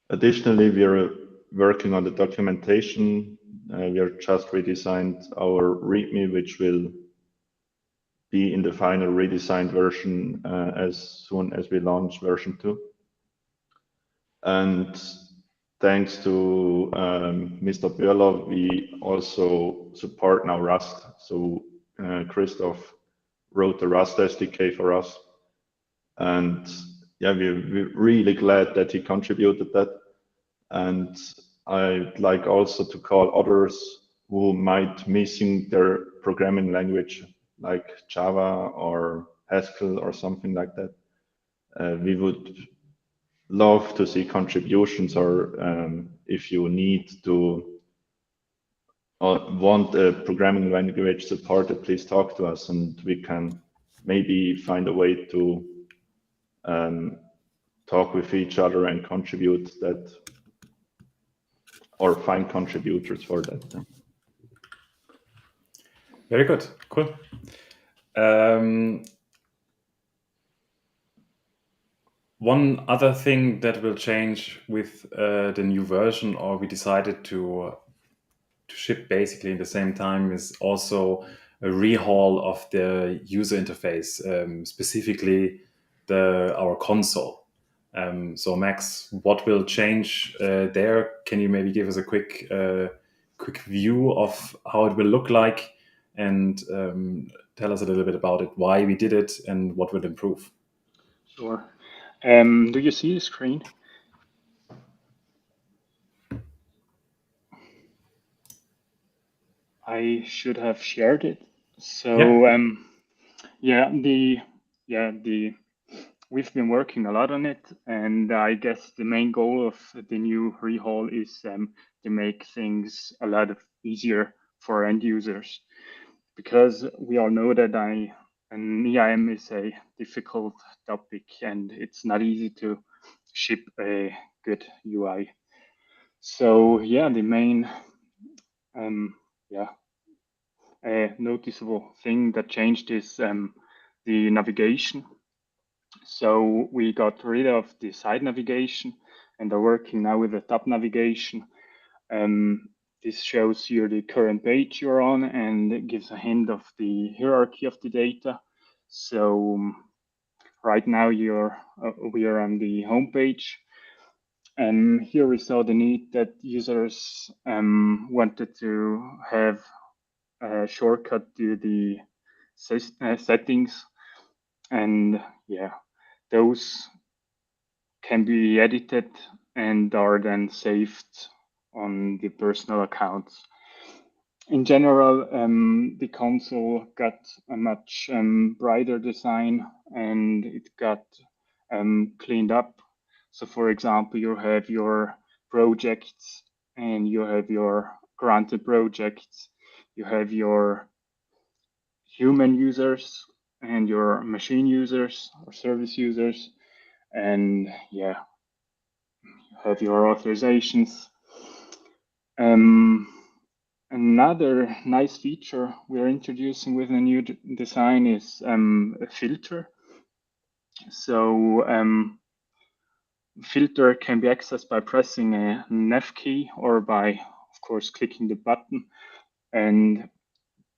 Additionally, we are working on the documentation. We are just redesigned our README, which will be in the final redesigned version as soon as we launch version 2. And thanks to Mr. Börler, we also support now Rust. So Christoph wrote the Rust SDK for us. And yeah, we're really glad that he contributed that. And I'd like also to call others who might missing their programming language, like Java or Haskell or something like that. We would love to see contributions, or if you need to want a programming language supported, please talk to us, and we can maybe find a way to talk with each other and contribute that, or find contributors for that. Very good, cool. One other thing that will change with the new version, or we decided to ship basically in the same time, is also a rehaul of the user interface, specifically our console. So Max, what will change there? Can you maybe give us a quick view of how it will look like, and tell us a little bit about it, why we did it, and what will improve? Sure. Do you see the screen? I should have shared it. So we've been working a lot on it, and I guess the main goal of the new rehaul is to make things a lot easier for end users, because we all know that an EIM is a difficult topic, and it's not easy to ship a good UI. So yeah, the main a noticeable thing that changed is the navigation. So we got rid of the side navigation and are working now with the top navigation. This shows you the current page you're on, and it gives a hint of the hierarchy of the data. So right now we are on the home page. And here we saw the need that users wanted to have a shortcut to the settings, and yeah, those can be edited and are then saved on the personal accounts. In general, the console got a much brighter design, and it got cleaned up. So for example, you have your projects and you have your granted projects, you have your human users and your machine users or service users, and yeah, you have your authorizations. Another nice feature we're introducing with the new design is a filter. So filter can be accessed by pressing an F key or by, of course, clicking the button. And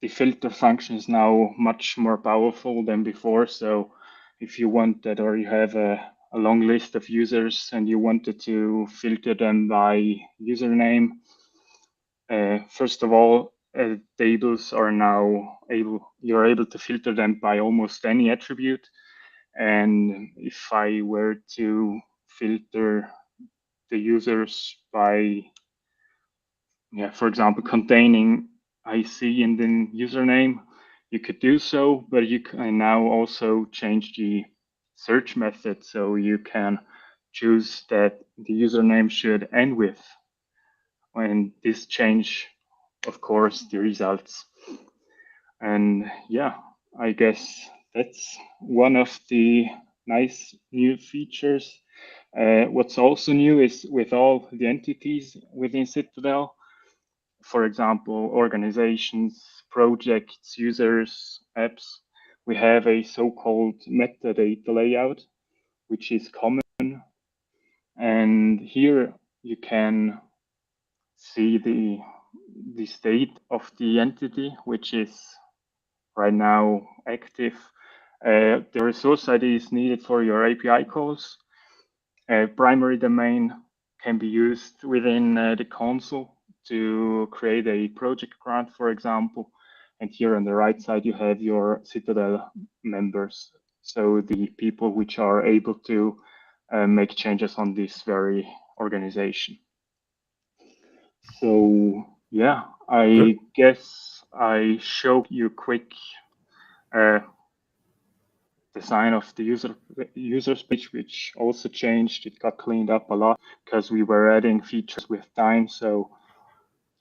the filter function is now much more powerful than before. So if you wanted, or you have a long list of users and you wanted to filter them by username, first of all, tables are now you're able to filter them by almost any attribute. And if I were to filter the users by, for example, containing IC in the username, you could do so, but you can now also change the search method. So you can choose that the username should end with, and this change, of course, the results. And yeah, I guess that's one of the nice new features. What's also new is with all the entities within ZITADEL, for example, organizations, projects, users, apps, we have a so-called metadata layout, which is common. And here you can see the state of the entity, which is right now active. The resource ID is needed for your API calls. Primary domain can be used within the console to create a project grant, for example. And here on the right side, you have your ZITADEL members. So the people which are able to make changes on this very organization. So yeah, I guess I showed you quick design of the user's page, which also changed. It got cleaned up a lot because we were adding features with time. So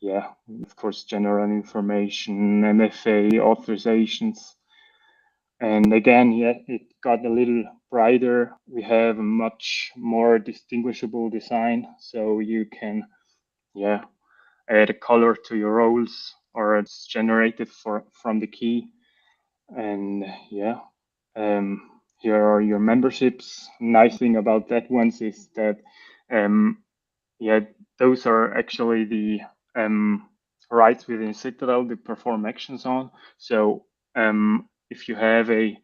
yeah, of course, general information, MFA, authorizations. And again, yeah, it got a little brighter. We have a much more distinguishable design. So you can, add a color to your roles, or it's generated from the key. And here are your memberships. Nice thing about that ones is that, yeah, those are actually the rights within Citadel to perform actions on. So if you have a,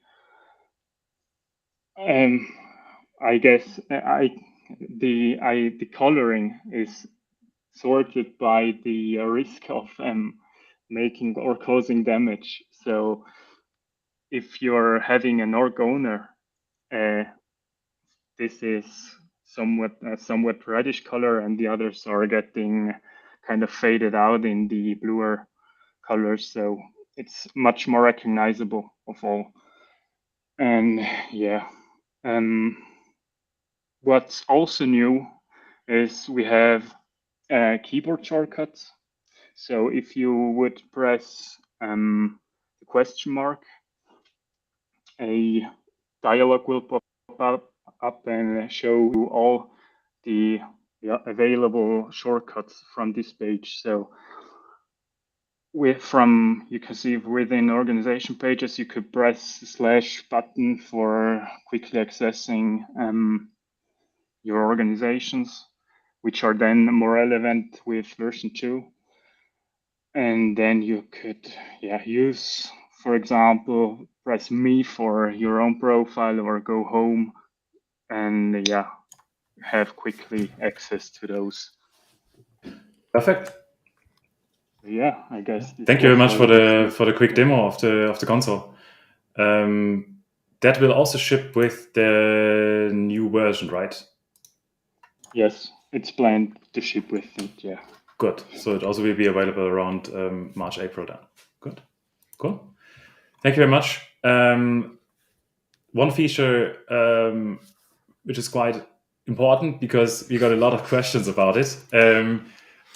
I guess the coloring is sorted by the risk of making or causing damage. So if you're having an org owner, this is somewhat reddish color, and the others are getting kind of faded out in the bluer colors. So it's much more recognizable of all. And yeah, what's also new is we have keyboard shortcuts. So if you would press the question mark, a dialog will pop up and show you all the available shortcuts from this page. So you can see within organization pages, you could press / button for quickly accessing your organizations, which are then more relevant with version 2. And then you could use, for example, press me for your own profile or go home and have quickly access to those. Perfect. Yeah, I guess. Thank you very much for the quick demo of the console. That will also ship with the new version, right? Yes, it's planned to ship with it. Yeah. Good. So it also will be available around March, April then. Good. Cool. Thank you very much. One feature which is quite important because we got a lot of questions about it,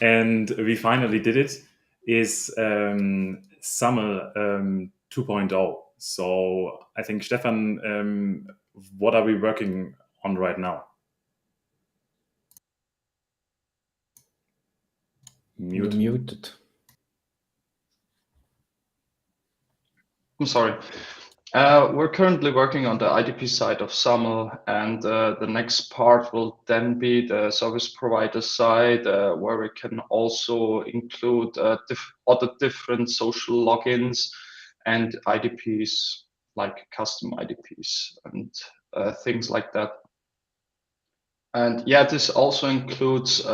and we finally did it, is SAML 2.0. So I think, Stefan, what are we working on right now? You're muted. I'm sorry. We're currently working on the IDP side of SAML, and the next part will then be the service provider side, where we can also include other different social logins and IDPs, like custom IDPs and things like that. And yeah, this also includes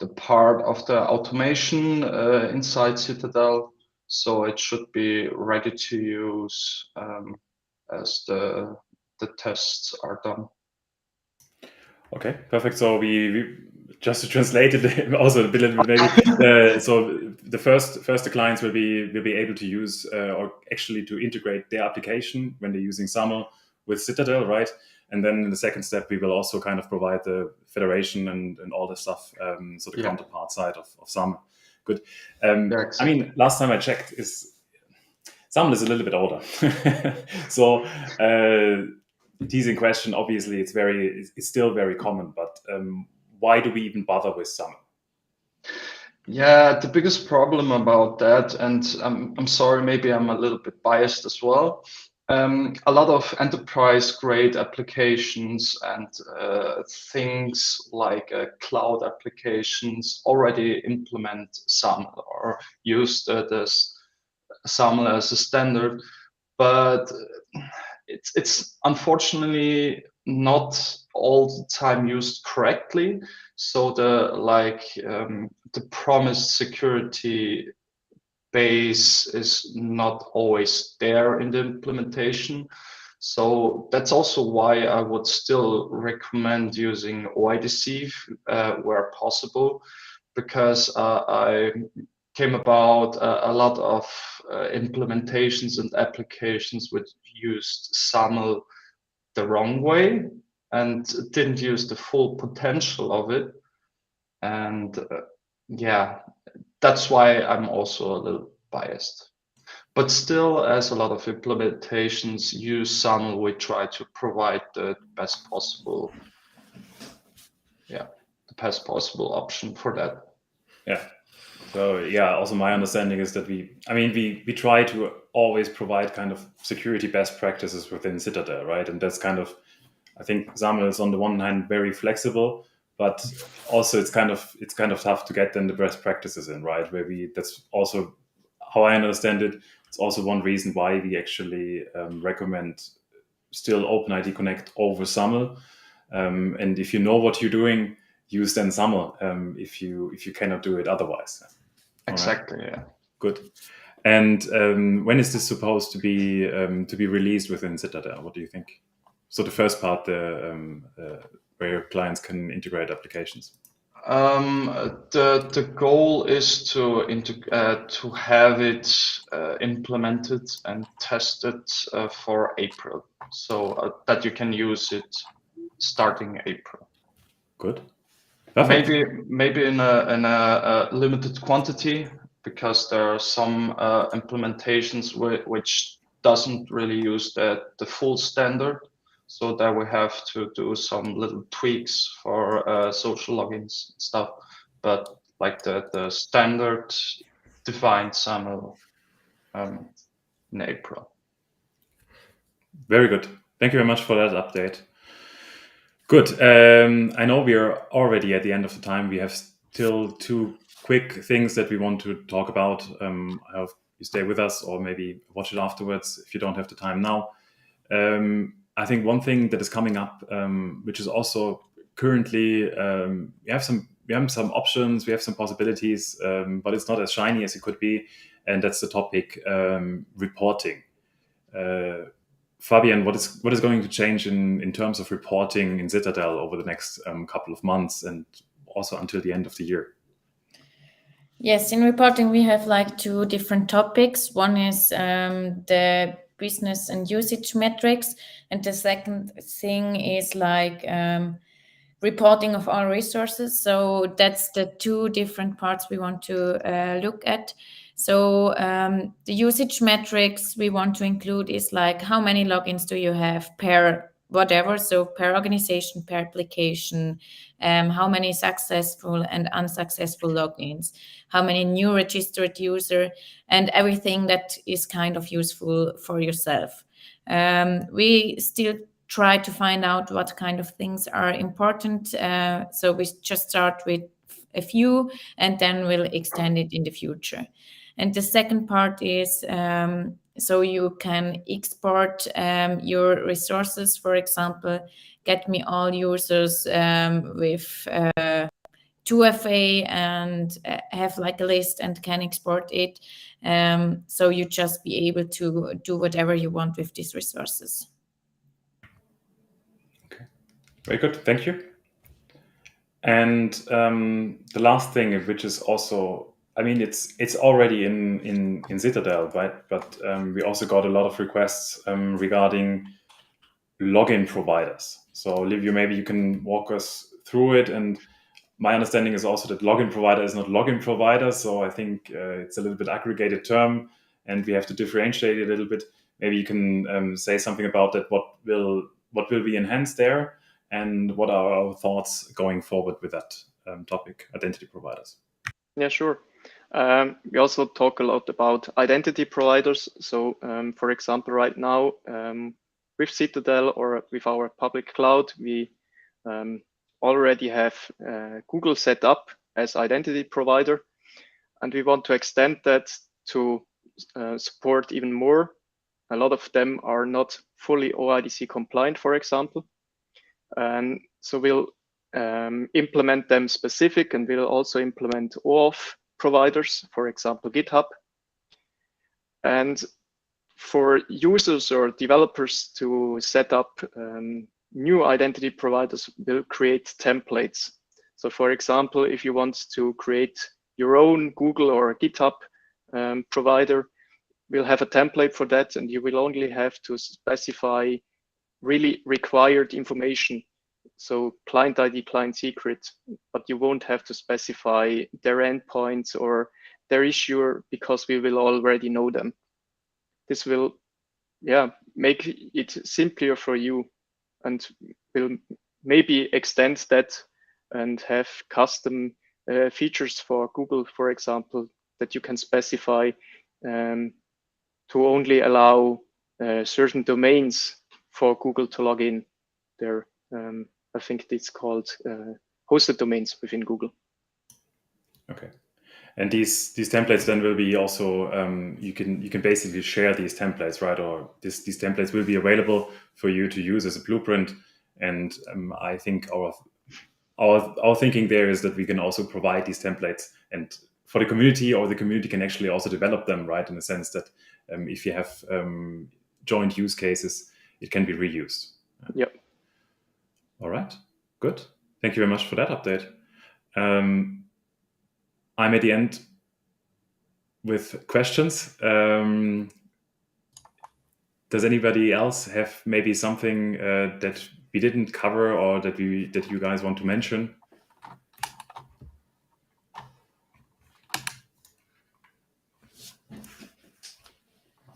the part of the automation inside Citadel. So it should be ready to use as the tests are done. Okay, perfect. So we just to translate it also a bit maybe. So the first the clients will be able to use or actually to integrate their application when they're using SAML with Citadel, right? And then in the second step, we will also kind of provide the federation and all the stuff, so the counterpart side of SAML. Good. Exactly. I mean, last time I checked, SAML is a little bit older. So teasing question, obviously, it's still very common, but why do we even bother with SAML? Yeah, the biggest problem about that, and I'm sorry, maybe I'm a little bit biased as well. A lot of enterprise-grade applications and things like cloud applications already implement SAML or use this SAML as a standard, but it's unfortunately not all the time used correctly. So the promised security base is not always there in the implementation. So that's also why I would still recommend using OIDC where possible, because I came about a lot of implementations and applications which used SAML the wrong way and didn't use the full potential of it. And yeah, that's why I'm also a little biased. But still, as a lot of implementations use SAML, we try to provide the best possible, option for that. Yeah. So yeah, also my understanding is that we try to always provide kind of security best practices within Citadel, right? And that's kind of, I think XAML is on the one hand very flexible, but also it's kind of tough to get then the best practices in, right? That's also how I understand it. It's also one reason why we actually recommend still OpenID Connect over SAML. And if you know what you're doing, use then SAML if you cannot do it otherwise. Exactly. Right. Yeah. Good. And when is this supposed to be released within Citadel? What do you think? So the first part, where your clients can integrate applications. The goal is to have it implemented and tested for April, so that you can use it starting April. Good. Perfect. Maybe in a limited quantity, because there are some implementations which doesn't really use the full standard. So that we have to do some little tweaks for social logins and stuff. But like the standard defined SAML in April. Very good. Thank you very much for that update. Good. I know we are already at the end of the time. We have still 2 quick things that we want to talk about. I hope you stay with us, or maybe watch it afterwards if you don't have the time now. I think one thing that is coming up, which is also currently, we have some options, we have some possibilities, but it's not as shiny as it could be, and that's the topic reporting. Fabian, what is going to change in terms of reporting in Zitadel over the next couple of months and also until the end of the year? Yes, in reporting we have like 2 different topics. One is the business and usage metrics, and the second thing is like reporting of all resources. So that's the 2 different parts we want to look at. So the usage metrics we want to include is like how many logins do you have per whatever, so per organization, per application, how many successful and unsuccessful logins, how many new registered user, and everything that is kind of useful for yourself. We still try to find out what kind of things are important. So we just start with a few and then we'll extend it in the future. And the second part is so you can export your resources. For example, get me all users with 2FA and have like a list and can export it. So you just be able to do whatever you want with these resources. Okay, very good. Thank you. And the last thing, which is also, I mean, it's already in Zitadel, right? But we also got a lot of requests regarding login providers. So Livio, maybe you can walk us through it. And my understanding is also that login provider is not login provider. So I think it's a little bit aggregated term, and we have to differentiate it a little bit. Maybe you can say something about that. What will be enhanced there, and what are our thoughts going forward with that topic, identity providers? Yeah, sure. We also talk a lot about identity providers. So, for example, right now with Zitadel or with our public cloud, we already have Google set up as identity provider, and we want to extend that to support even more. A lot of them are not fully OIDC compliant, for example. And so we'll implement them specific, and we'll also implement OAuth providers, for example, GitHub. And for users or developers to set up new identity providers, we'll create templates. So for example, if you want to create your own Google or GitHub provider, we'll have a template for that, and you will only have to specify really required information. So client ID, client secret, but you won't have to specify their endpoints or their issuer, because we will already know them. This will, make it simpler for you, and will maybe extend that and have custom features for Google, for example, that you can specify to only allow certain domains for Google to log in there. I think it's called hosted domains within Google. Okay. And these templates then will be also you can basically share these templates, right? Or these templates will be available for you to use as a blueprint. And I think our thinking there is that we can also provide these templates and for the community, or the community can actually also develop them, right? In the sense that if you have joint use cases, it can be reused. Yep. All right, good. Thank you very much for that update. I'm at the end with questions. Does anybody else have maybe something that we didn't cover or that you guys want to mention?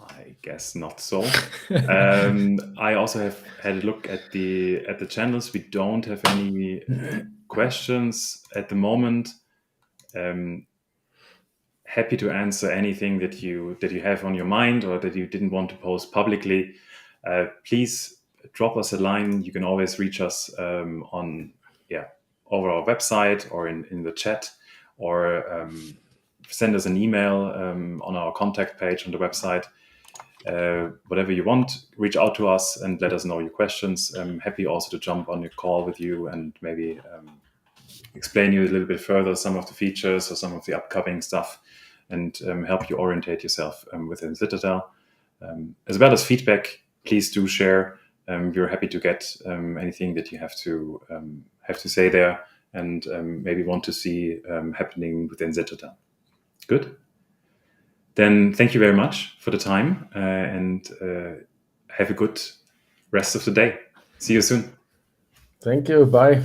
I guess not so. I also have had a look at the channels. We don't have any questions at the moment. Happy to answer anything that you have on your mind or that you didn't want to post publicly. Please drop us a line. You can always reach us over our website or in the chat, or send us an email on our contact page on the website. Whatever you want, reach out to us and let us know your questions. I'm happy also to jump on a call with you and maybe explain you a little bit further some of the features or some of the upcoming stuff, and help you orientate yourself within Zitadel. As well as feedback, please do share. We're happy to get anything that you have to say there, and maybe want to see happening within Zitadel. Good. Then thank you very much for the time, and have a good rest of the day. See you soon. Thank you. Bye.